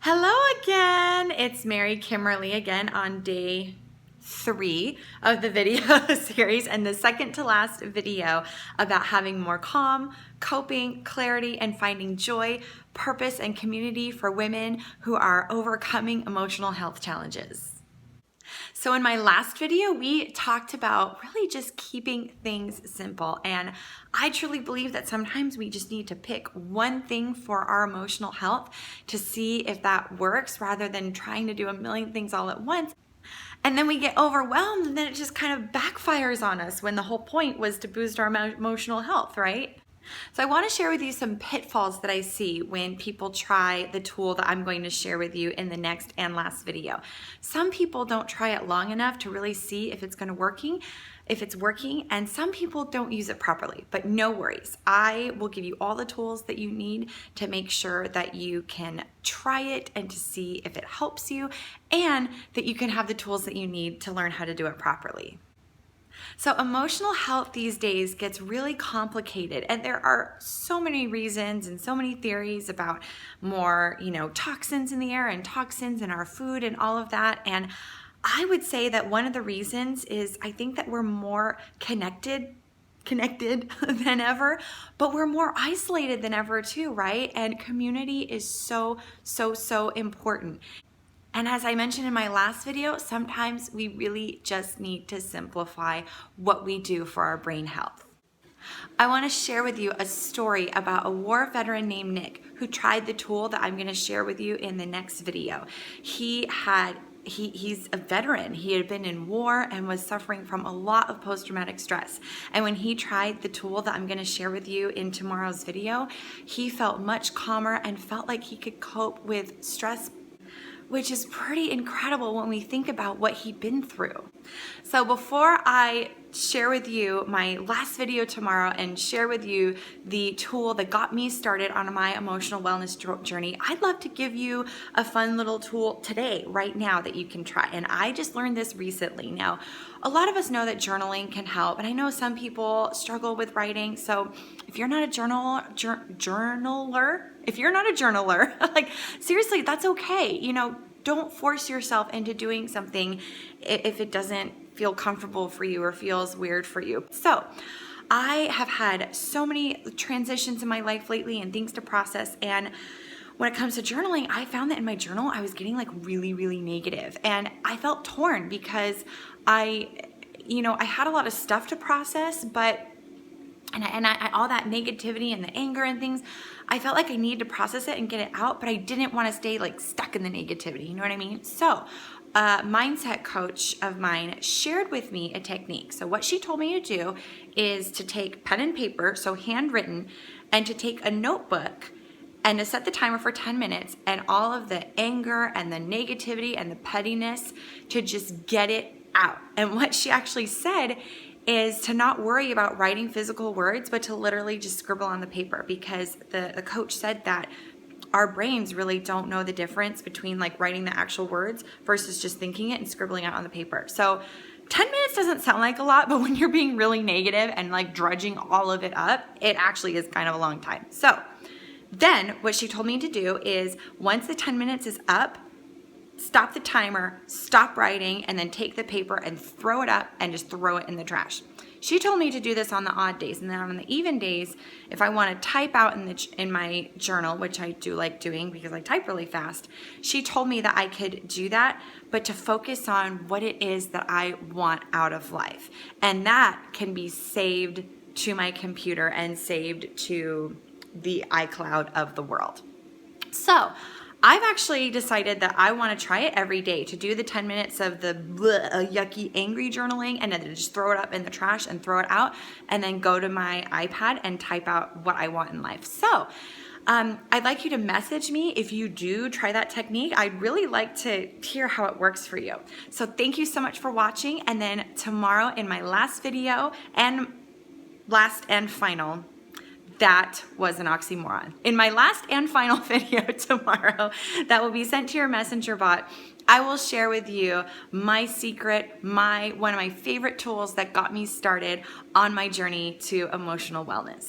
Hello again. It's Mary Kimberly again on day 3 of the video series and the second to last video about having more calm, coping, clarity, and finding joy, purpose, and community for women who are overcoming emotional health challenges. So in my last video, we talked about really just keeping things simple. And I truly believe that sometimes we just need to pick one thing for our emotional health to see if that works rather than trying to do a million things all at once. And then we get overwhelmed and then it just kind of backfires on us when the whole point was to boost our emotional health, right? So I want to share with you some pitfalls that I see when people try the tool that I'm going to share with you in the next and last video. Some people don't try it long enough to really see if it's working, and some people don't use it properly, but no worries. I will give you all the tools that you need to make sure that you can try it and to see if it helps you, and that you can have the tools that you need to learn how to do it properly. So emotional health these days gets really complicated, and there are so many reasons and so many theories about more, toxins in the air and toxins in our food and all of that. And I would say that one of the reasons is I think that we're more connected than ever, but we're more isolated than ever too, right? And community is so important. And as I mentioned in my last video, sometimes we really just need to simplify what we do for our brain health. I want to share with you a story about a war veteran named Nick who tried the tool that I'm going to share with you in the next video. He's a veteran. He had been in war and was suffering from a lot of post-traumatic stress. And when he tried the tool that I'm going to share with you in tomorrow's video, he felt much calmer and felt like he could cope with stress, which is pretty incredible when we think about what he'd been through. So before I share with you my last video tomorrow and share with you the tool that got me started on my emotional wellness journey, I'd love to give you a fun little tool today, right now, that you can try. And I just learned this recently. Now, a lot of us know that journaling can help, and I know some people struggle with writing. So if you're not a journaler, like seriously, that's okay. Don't force yourself into doing something if it doesn't feel comfortable for you or feels weird for you. So I have had so many transitions in my life lately and things to process, and when it comes to journaling, I found that in my journal I was getting like really negative, and I felt torn because I had a lot of stuff to process, but I all that negativity and the anger and things, I felt like I needed to process it and get it out, but I didn't want to stay like stuck in the negativity. You know what I mean? So a mindset coach of mine shared with me a technique. So what she told me to do is to take pen and paper, so handwritten, and to take a notebook and to set the timer for 10 minutes, and all of the anger and the negativity and the pettiness, to just get it out. And what she actually said is to not worry about writing physical words, but to literally just scribble on the paper, because the coach said that our brains really don't know the difference between like writing the actual words versus just thinking it and scribbling it on the paper. So 10 minutes doesn't sound like a lot, but when you're being really negative and like drudging all of it up, it actually is kind of a long time. So then what she told me to do is, once the 10 minutes is up, stop the timer, stop writing, and then take the paper and throw it up and just throw it in the trash. She told me to do this on the odd days, and then on the even days, if I want to type out in my journal, which I do like doing because I type really fast, she told me that I could do that, but to focus on what it is that I want out of life. And that can be saved to my computer and saved to the iCloud of the world. So I've actually decided that I want to try it every day, to do the 10 minutes of the yucky, angry journaling, and then just throw it up in the trash and throw it out, and then go to my iPad and type out what I want in life. So I'd like you to message me if you do try that technique. I'd really like to hear how it works for you. So thank you so much for watching, and then tomorrow in my last video, and last and final, that was an oxymoron. In my last and final video tomorrow that will be sent to your messenger bot, I will share with you my secret, one of my favorite tools that got me started on my journey to emotional wellness.